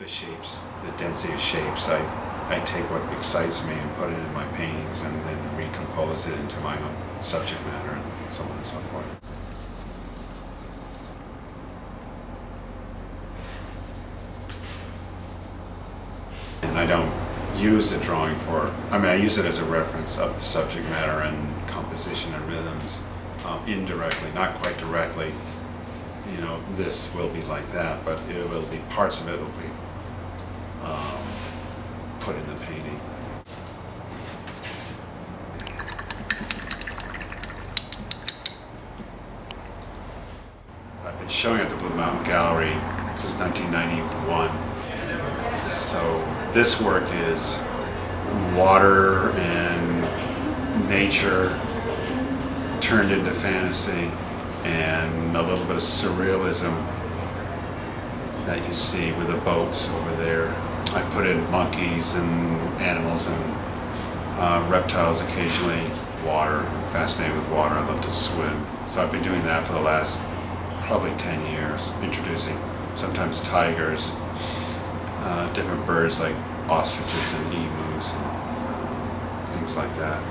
the shapes, the density of shapes. I take what excites me and put it in my paintings and then recompose it into my own subject matter and so on and so forth. And I don't use the drawing I use it as a reference of the subject matter and composition and rhythms, indirectly, not quite directly. This will be like that, but it will be, parts of it will be put in the painting. I've been showing at the Blue Mountain Gallery since 1991. So this work is water and nature turned into fantasy, and a little bit of surrealism that you see with the boats over there. I put in monkeys and animals and reptiles occasionally. Water, I'm fascinated with water, I love to swim. So I've been doing that for the last probably 10 years, introducing sometimes tigers, different birds like ostriches and emus, and things like that.